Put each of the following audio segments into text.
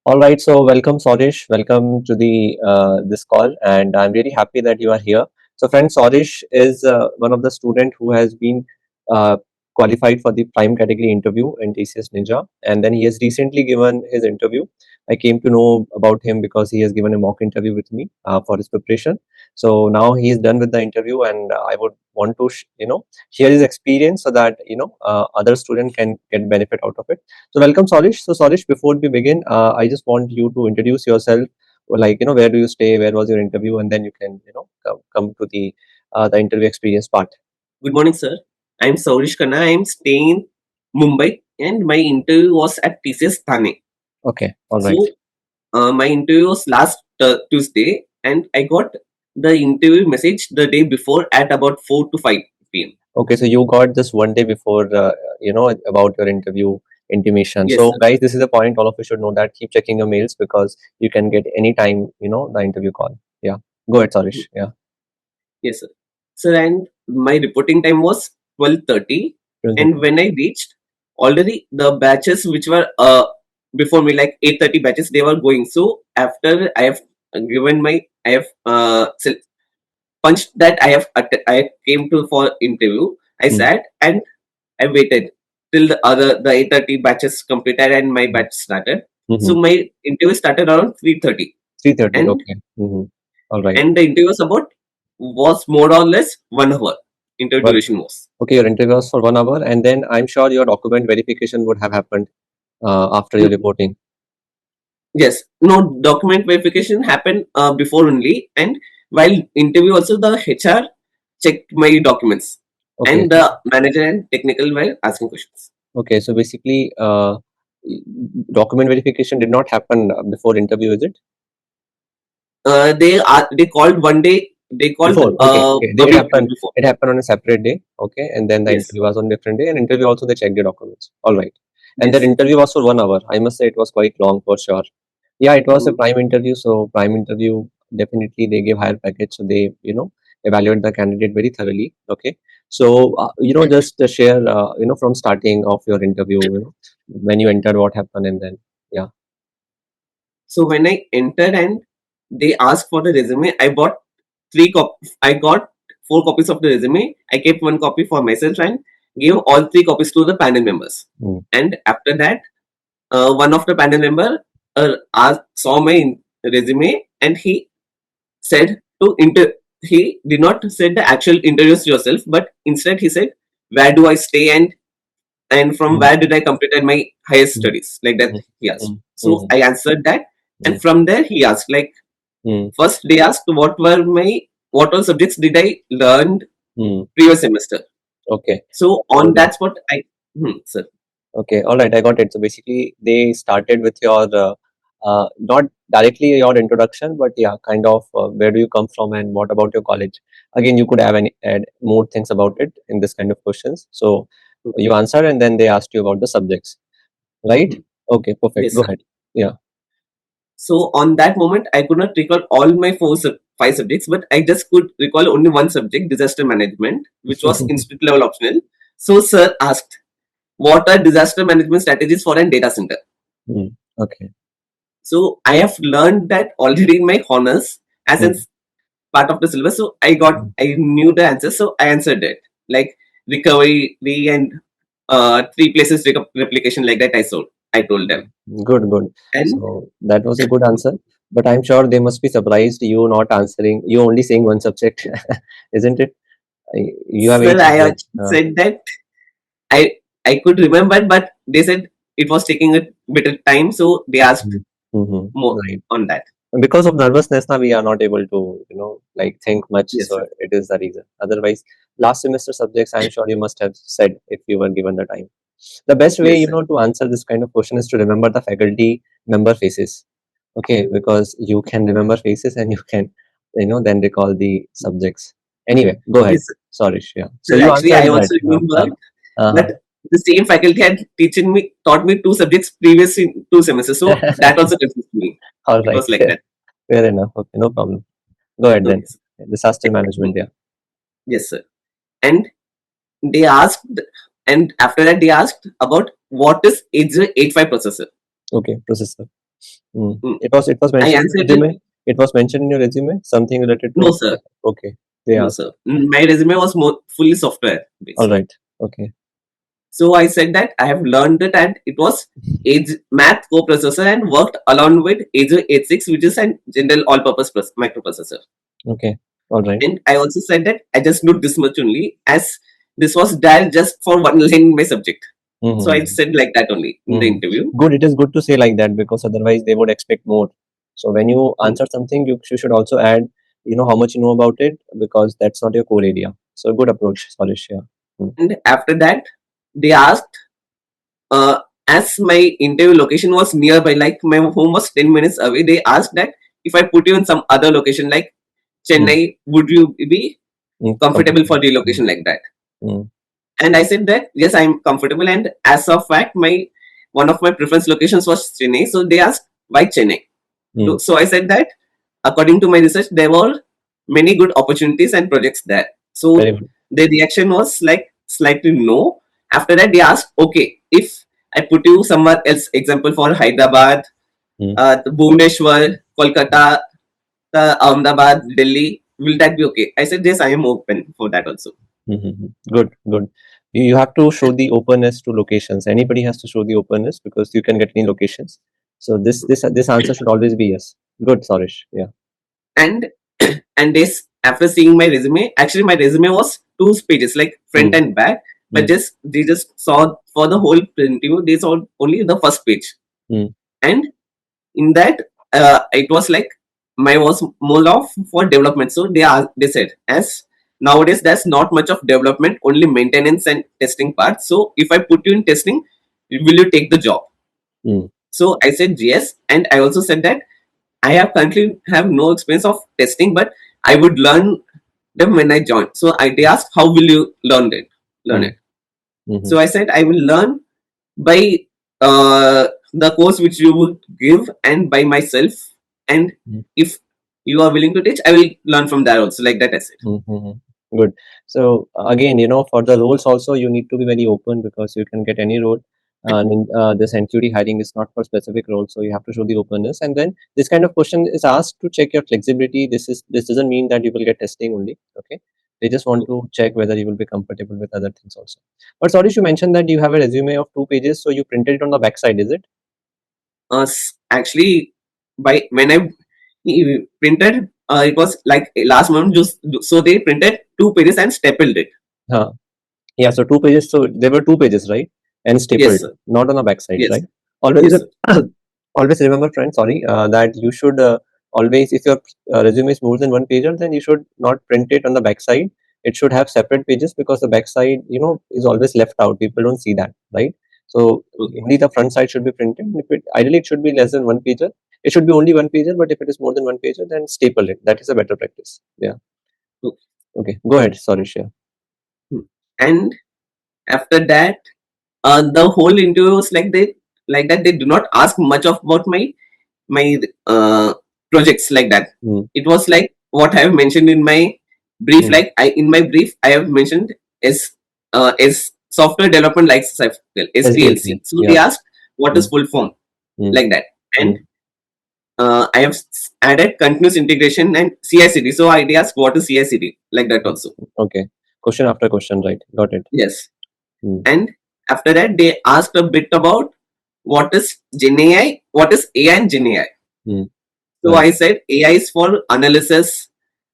All right, so welcome, Sorish. Welcome to the this call, and I'm really happy that you are here. So, friend, Sorish is one of the student who has been uh, qualified for the prime category interview in TCS Ninja, and then he has recently given his interview. I came to know about him because he has given a mock interview with me for his preparation. So now he is done with the interview, and I would want to, share his experience so that other student can get benefit out of it. So welcome, Solish. So Solish, before we begin, I just want you to introduce yourself. Like where do you stay? Where was your interview? And then you can come to the interview experience part. Good morning, sir. I'm Saurish Khanna. I'm staying in Mumbai, and my interview was at TCS Thane. Okay, all right. So, my interview was last Tuesday, and I got the interview message the day before at about 4 to 5 p.m. Okay, so you got this one day before, about your interview intimation. Yes, So sir. guys, this is a point all of you should know that keep checking your mails because you can get any time, the interview call. Yeah, go ahead, Solish. Yeah. Yes, sir. Sir, and my reporting time was 12:30, and when I reached, already the batches which were before me, like 8:30 batches, they were going. So after I have given my, I have punched that I came to for interview. I Mm, sat and I waited till the 8:30 batches completed and my batch started. mm-hmm. So my interview started around 3:30, 3:30. and Okay. Mm-hmm. All right. the interview was more or less 1 hour. Interview Well, duration was. okay, your interview was for 1 hour, and then I'm sure your document verification would have happened after your Mm, reporting. yes, no document verification happened before only, and while interview also the HR checked my documents, Okay, and the manager and technical were asking questions. okay. So basically, document verification did not happen before interview, is it? They called one day. They called Before, okay, okay. a It week happened. before. It happened on a separate day, okay, and then the Yes, interview was on different day, and interview also they checked the documents. All right, and that yes. interview was for 1 hour. I must say it was quite long for sure. Yeah, it was a Mhm. prime interview. So prime interview, definitely they give higher package. So they, evaluate the candidate very thoroughly. Okay. So, just share, from starting of your interview, when you entered, what happened, and then, yeah. So when I entered and they asked for the resume, I got 4 copies of the resume. I kept one copy for myself and gave all 3 copies to the panel members. Mm, And after that, one of the panel member saw my resume and he said to inter. He did not say the actual introduce yourself, but instead he said, "Where do I stay and from mm, where did I completed my higher mm, studies?" Like that mm, he asked. mm, So mm, I answered that, mm, and from there he asked like mm, first they asked what all subjects did I learn mm. previous semester. Okay. So All on right. that spot sir. Okay, all right, I got it. So basically, they started with your not directly your introduction, but yeah, kind of where do you come from and what about your college? Again, you could have add more things about it in this kind of questions. So you answered, and then they asked you about the subjects, right? Mhm. Okay, perfect. Yes, Go sir. ahead. Yeah. So on that moment, I could not recall all my 5 subjects, but I just could recall only one subject, disaster management, which was institute level optional. So sir asked, "What are disaster management strategies for a data center?" Mm, okay. So I have learned that already in my honors as a Mm, part of the syllabus. So mm. I knew the answer, so I answered it like recovery and 3 places replication like that. I told them, Good, good. and So that was a good answer. But I'm sure they must be surprised you not answering, you only saying one subject, isn't it? You have sir, eight I subjects. said that I I could remember, but they said it was taking a bit of time, so they asked Mm-hmm. more Right. on that. And because of nervousness, now we are not able to, like think much. Yes, So sir. it is the reason. Otherwise, last semester subjects, I'm sure you must have said if you were given the time. The best way, Yes, sir. to answer this kind of question is to remember the faculty member faces. Okay, because you can remember faces and you can, then recall the subjects. Anyway, go ahead. Yes, sir. Sorry, yeah. So Sir, you actually, answered I that. also remember Uh-huh. that the same faculty had taught me 2 subjects previous in 2 semesters, so that also confused me. All It right, was like that. fair enough. Okay, no problem. Go ahead then. Okay, sir. Disaster management, yeah. Yes, sir. And they asked, and after that they asked about what is 8085 processor. Okay, processor. It was I mentioned in answered your it. resume. It was mentioned in your resume something related No, to. sir. Okay, they No, asked. sir. My resume was more fully software All based. right. Okay. So I said that I have learned it, and it was Edge math coprocessor and worked along with Edge 86, which is an general all-purpose microprocessor. Okay. All right. And I also said that I just knew this much only, as this was dialed just for one line in my subject. So I Mm-hmm. said like that only in the interview. Good. It is good to say like that because otherwise they would expect more. So when you Mm. answer something, you should also add, how much you know about it because that's not your core area. So good approach, Sarish. Yeah. Mm. And after that, they asked, uh, as my interview location was nearby, like my home was 10 minutes away, they asked that if I put you in some other location like Mm. Chennai, would you be comfortable for Comfortable. relocation like that? Mm. And I said that yes, I'm comfortable. And as of fact, my one of my preference locations was Chennai. So they asked why Chennai. Mm. So I said that according to my research, there were many good opportunities and projects there. Very So good. the reaction was like slightly no. After that, they asked, okay, if I put you somewhere else, example for Hyderabad, Mm. Bhubaneswar, Kolkata, Ahmedabad, Delhi, will that be okay? I said yes, I am open for that also. Mm-hmm. Good. Good. You have to show the openness to locations. Anybody has to show the openness because you can get any locations. So this answer should always be yes. Good, Sarish. Yeah. And and this after seeing my resume, actually my resume was two pages, like front Mm. and back, but Mm. just they just saw for the whole interview, they saw only the first page. Mm. And in that, it was like my was more of for development. So they said, as nowadays there's not much of development, only maintenance and testing part. So if I put you in testing, will you take the job? Mm. So I said yes, and I also said that I have currently have no experience of testing, but I would learn them when I join. So they asked, how will you learn it? Learn Mm. it. Mm-hmm. So I said, I will learn by the course which you would give and by myself. And Mm. if you are willing to teach, I will learn from there also. Like that, I said. Mm-hmm. Good. So again, for the roles also you need to be very open because you can get any role. And this NQT hiring is not for specific roles, so you have to show the openness. And then this kind of question is asked to check your flexibility. This doesn't mean that you will get testing only. Okay, they just want to check whether you will be compatible with other things also. But sorry, you mentioned that you have a resume of 2 pages, so you printed it on the back side, is it? Actually, by when I printed, it was like last month. Just so they printed two pages and stapled it. Huh. Yeah, so 2 pages. So there were 2 pages, right? And Yes, stapled, sir. not on the backside, Yes, right? Always, yes, sir. always remember, friend. Sorry, that you should always, if your resume is more than one pager, then you should not print it on the backside. It should have separate pages because the backside, is always left out. People don't see that, right? So Okay. only the front side should be printed. If ideally, it should be less than one pager. It should be only one pager, but if it is more than one pager, then staple it. That is a better practice. Yeah. Okay. Okay. Go ahead. Sorry, Shia. And after that, the whole interview was like that. They do not ask much of about my projects like that. Mm. It was like what I have mentioned in my brief. Mm. Like in my brief, I have mentioned is software development life cycle, SDLC. SDLC. So they Yeah. asked what is Mm. full form, Mm. like that. And Mm. I have added continuous integration and CI/CD. So I asked what is CI/CD, like that also. Okay. Question after question, right? Got it. Yes. Mm. And after that, they asked a bit about what is Gen AI, what is AI and Gen AI. Mm. So Right. I said AI is for analysis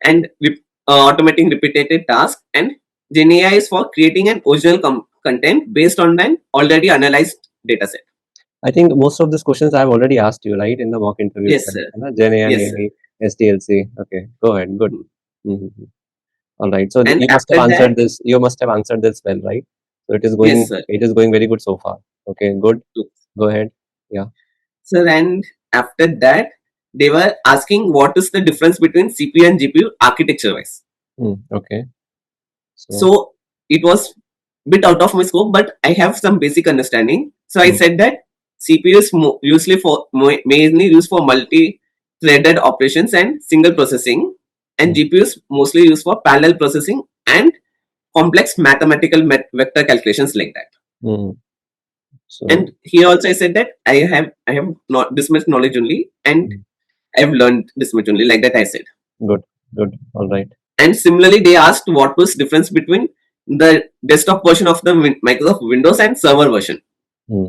and automating repetitive tasks, and Gen AI is for creating an original content based on an already analyzed data set. I think most of these questions I've already asked you, right, in the mock interview Yes, itself. sir. है ना? Gen AI, Yes, sir. AI, SDLC. Okay, go ahead. Good. Hmm. Mm-hmm. All right. So And you must have after that, answered this. You must have answered this well, right? So it is yes, going. sir. It is going very good so far. Okay. Good. Go ahead. Yeah. Sir, and after that, they were asking what is the difference between CPU and GPU architecture wise. Okay. So. So it was bit out of my scope, but I have some basic understanding. So I Mm. said that CPU is usually for mainly used for multi-threaded operations and single processing, and Mm. GPU is mostly used for parallel processing and complex mathematical vector calculations like that. Mm. So And here also I said that I have not this much knowledge only, and I have learned this much only, like that I said. good, good. All right. And similarly, they asked what was difference between the desktop version of the Microsoft Windows and server version. Hmm.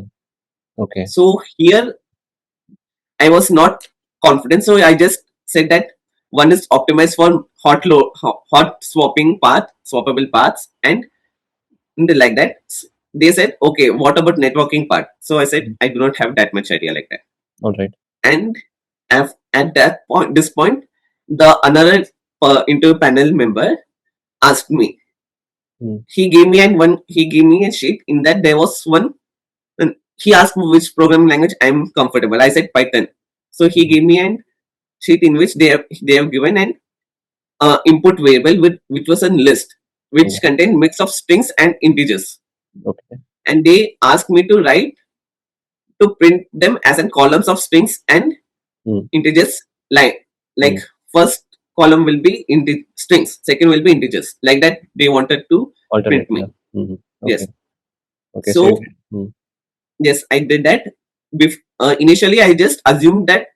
Okay. So here I was not confident, so I just said that one is optimized for hot swappable paths, and like that. They said, okay, what about networking part? So I said, Hmm. I do not have that much idea like that. All right. And at that point, this point, the another interview panel member asked me. Hmm. He gave me a sheet. In that there was one. And he asked me which programming language I'm comfortable. I said Python. So he Hmm. gave me a sheet in which they have given an input variable which was a list which Yeah. contained mix of strings and integers. Okay. And they asked me to print them as in columns of strings and Hmm. integers, like Hmm. first column will be strings, second will be integers, like that they wanted to print Alternate. me. Yeah. Hmm. Yes. Okay. Okay. So you So did. Hmm. yes, I did that. Initially I just assumed that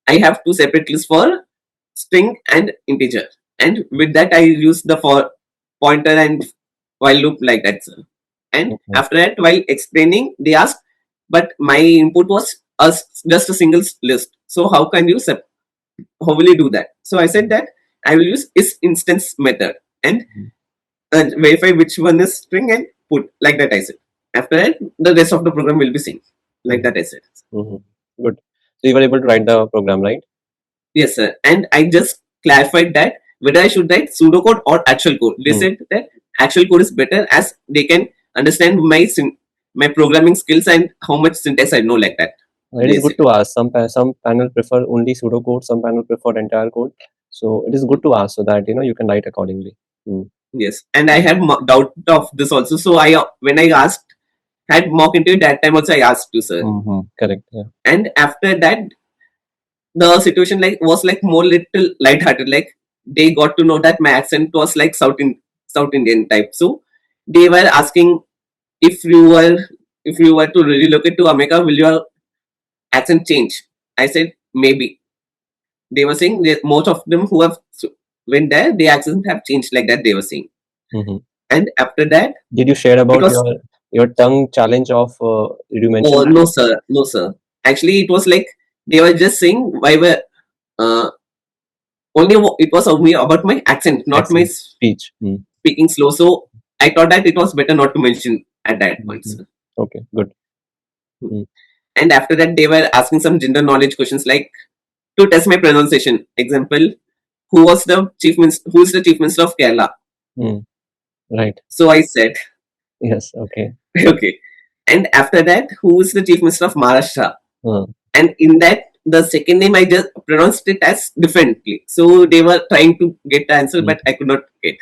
I have two separate lists for string and integer, and with that I use the for pointer and while loop, like that, sir. And Okay. after that, while explaining, they asked, but my input was just a single list, so how can you how will you do that? So I said that I will use is instance method and Hmm. verify which one is string and put, like that I said. After that, the rest of the program will be seen, like Hmm. that I said. Hmm. Good. So you were able to write the program, right? Yes, sir. And I just clarified that whether I should write pseudocode or actual code. They Hmm. said that actual code is better as they can understand my programming skills and how much syntax I know, like that. It is They good said. to ask. Some panel prefer only pseudocode. Some panel prefer entire code. So it is good to ask so that you can write accordingly. Hmm. Yes. And I had doubt of this also. So when I asked, had mock interview that time also I asked you, sir. Mm-hmm. Correct. Yeah. And after that, the situation was like more little lighthearted. Like they got to know that my accent was like South Indian type. So they were asking, if you were to relocate to America, will your accent change? I said maybe. They were saying that most of them who have went there, their accent have changed, like that they were saying. Mm-hmm. And after that, Did you share it about was, your tongue challenge of? Did you mention oh that? no sir, no sir. Actually, it was like they were just saying why were uh, it was only about my accent, not my Accent speech. Mm. speaking slow. So I thought that it was better not to mention at that point, Mhm. sir. Okay, good. Mm. And after that, they were asking some general knowledge questions like to test my pronunciation. Example, who is the chief minister of Kerala? Mm. Right. So I said, Yes. Okay. okay. And after that, who is the chief minister of Maharashtra? Mm. And in that, the second name I just pronounced it as differently. So they were trying to get the answer, Mm. but I could not get.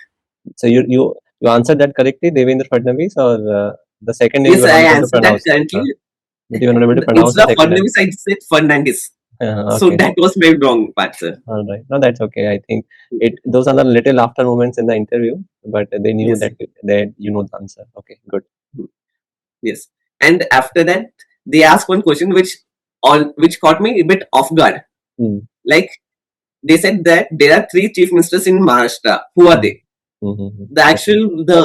So you answered that correctly, Devendra Fadnavis, or the second name you Yes, were I not able to answered that pronounce. currently. But you were not able to pronounce the Instead of second name. Fernandez, I said Fernandez. So Okay. that was my wrong part, sir. All right. No, that's okay. I think those are the little laughter moments in the interview, but they knew Yes. that you know the answer. Okay. Good. Yes. And after that, they asked one question which caught me a bit off guard. Mm. Like they said that there are three chief ministers in Maharashtra. Who are Mm. they? Mm-hmm. Okay. The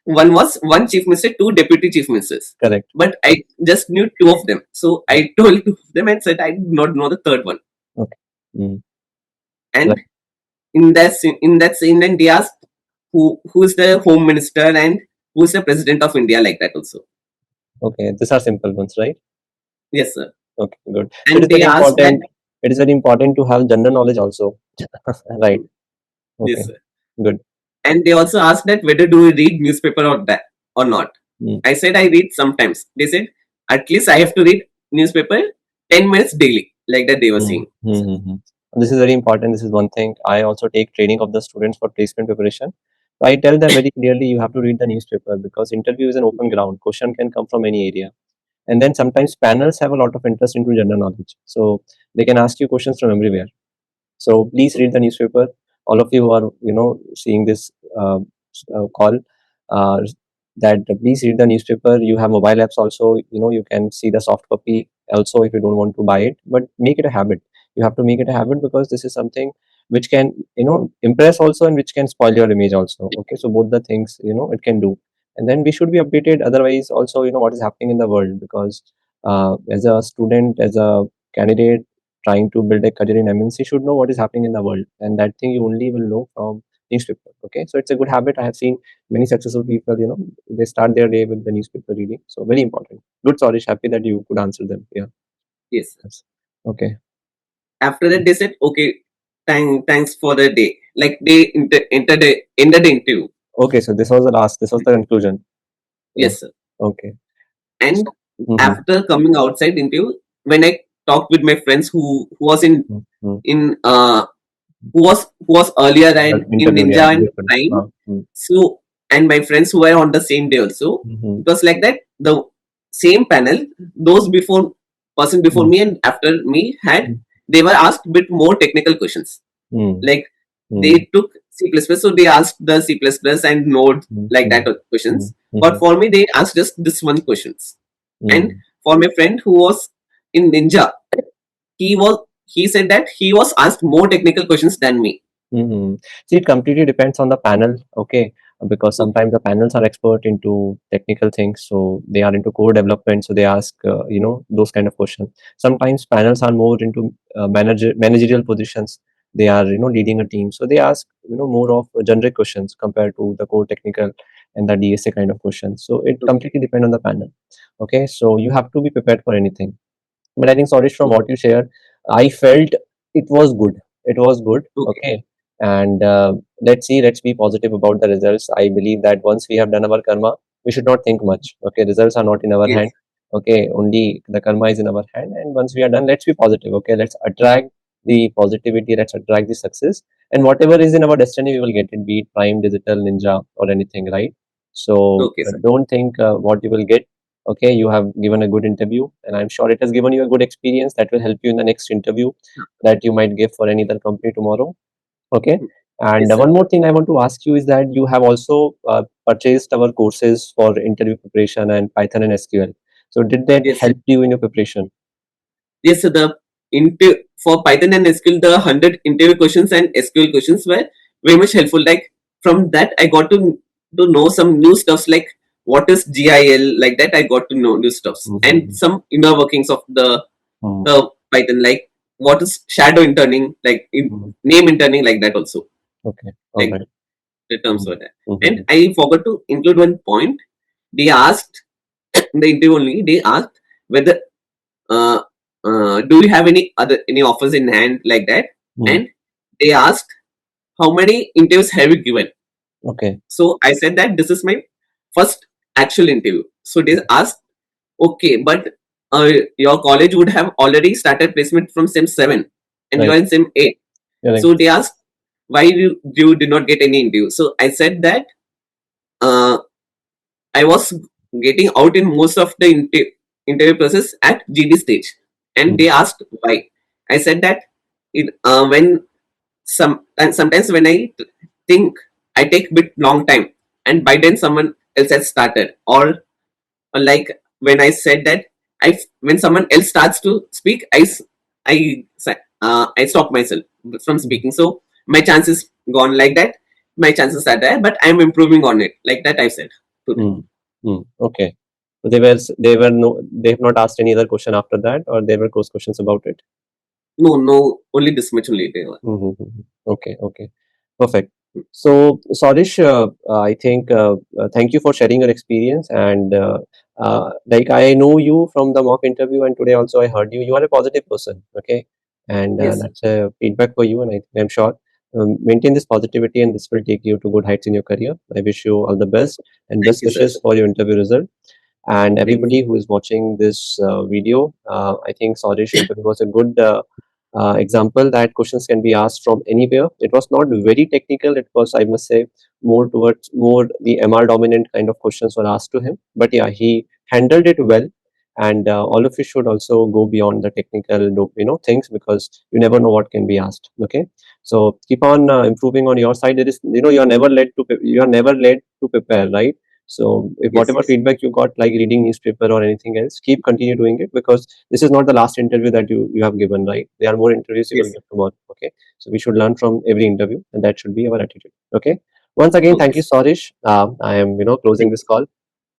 one was one chief minister, two deputy chief ministers. Correct. But I just knew two of them. So I told two of them and said I did not know the third one. Okay. Mm. And Right. in that scene, then they asked who is the home minister and who is the president of India, like that also. Okay. These are simple ones, right? Yes, sir. Okay, good. So it And is they very asked that, important. It is very important to have general knowledge also. Right. yes, Okay. sir. Good. And they also asked that whether do we read newspaper or that or not. Mm. I said I read sometimes. They said at least I have to read newspaper 10 minutes daily, like that they were Mm. saying. Mm-hmm. This is very important. This is one thing. I also take training of the students for placement preparation. I tell them very clearly you have to read the newspaper because interview is an open ground. Question can come from any area. And then sometimes panels have a lot of interest into general knowledge. So they can ask you questions from everywhere. So please read the newspaper. All of you who are seeing this call, uh, that please read the newspaper. You have mobile apps also, you can see the soft copy also if you don't want to buy it, but make it a habit. You have to make it a habit because this is something which can impress also, and which can spoil your image also. Okay, so both the things it can do. And then we should be updated otherwise also, what is happening in the world, because as a student, as a candidate trying to build a career in MNC, should know what is happening in the world, and that thing you only will know from newspaper. Okay, so it's a good habit. I have seen many successful people, they start their day with the newspaper reading. So very important. Good, Sorish. Happy that you could answer them. Yeah. Yes. Yes. Okay. After that, they said, okay, thanks for the day. Like they ended the interview. Okay. So this was the last. This was the conclusion. Yeah. Yes, sir. Okay. And Mm-hmm. after coming outside interview, when I talked with my friends who was Mm-hmm. in who was earlier and in Interviewed. Yeah. Ninja and Different. Prime, Mm-hmm. so and my friends who were on the same day also, Mm-hmm. it was like that. The same panel, those before person before me and after me had, they were asked bit more technical questions. Mm-hmm. Like they took C++, so they asked the C++ and Node like that questions. But for me, they asked just this one questions. And for my friend who was in Ninja, he said that he was asked more technical questions than me. Mm-hmm. See, it completely depends on the panel, okay? Because Okay. sometimes the panels are expert into technical things, so they are into code development, so they ask, those kind of questions. Sometimes panels are more into managerial positions. They are, leading a team, so they ask, more of generic questions compared to the core technical and the DSA kind of questions. So it Okay. completely depends on the panel, okay? So you have to be prepared for anything. But I think, Sorish, from what you shared, I felt it was good. It was good. Okay. Okay. And let's see, let's be positive about the results. I believe that once we have done our karma, we should not think much. Okay. Results are not in our Yes. hand. Okay. Only the karma is in our hand. And once we are done, let's be positive. Okay. Let's attract the positivity. Let's attract the success. And whatever is in our destiny, we will get it, be it Prime, Digital, Ninja, or anything, right? So Okay, sir. don't think what you will get. Okay, you have given a good interview, and I'm sure it has given you a good experience that will help you in the next interview that you might give for any other company tomorrow. Okay. And Yes, sir. one more thing I want to ask you is that you have also purchased our courses for interview preparation and Python and SQL. So did that Yes, sir. help you in your preparation? Yes, sir. For Python and SQL, the 100 interview questions and SQL questions were very much helpful. Like from that, I got to know some new stuffs like what is GIL, like that. I got to know new stuffs and Mm-hmm. some inner workings of Mm-hmm. the Python, like what is shadow interning, like Mm-hmm. name interning, like that also. Okay. All Like right. the terms were there. Mm-hmm. And I forgot to include one point. They asked in the interview only. They asked whether uh, do you have any offers in hand, like that. Mm-hmm. And they asked how many interviews have you given. Okay. So I said that this is my first actual interview. So they asked, okay, but your college would have already started placement from sem 7 and you are Right. in sem 8. Right. So they asked why you did not get any interview. So I said that uh, I was getting out in most of the interview process at GD stage, and Mm-hmm. they asked why. I said that when and sometimes when I think I take bit long time, and by then someone else has started, or like when I said that when someone else starts to speak, I stop myself from speaking. So my chances gone, like that. My chances are there, but I'm improving on it, like that. I said to them. Okay. So they have not asked any other question after that, or there were close questions about it. No, no, only this much only they were. Mm-hmm. Okay, okay, perfect. So, Sadish, I think thank you for sharing your experience. And like I know you from the mock interview, and today also I heard you. You are a positive person, okay, and Yes, sir. that's a feedback for you. And I'm sure maintain this positivity, and this will take you to good heights in your career. I wish you all the best and Thank best you, sir. wishes for your interview result. And Thank you. everybody who is watching this video, I think Sadish interview was a good example that questions can be asked from anywhere. It was not very technical. It was, I must say, more the MR dominant kind of questions were asked to him. But yeah, he handled it well. And all of you should also go beyond the technical, things, because you never know what can be asked. Okay, so keep on improving on your side. There is, you are never led to prepare, right? So if Yes, whatever yes. feedback you got, like reading newspaper or anything else, keep continue doing it, because this is not the last interview that you have given, right? There are more interviews you will Yes, sir. get tomorrow. Okay, so we should learn from every interview, and that should be our attitude. Okay. Once again, Okay, thank you, sir. Sarish. I am closing Thank this you. call.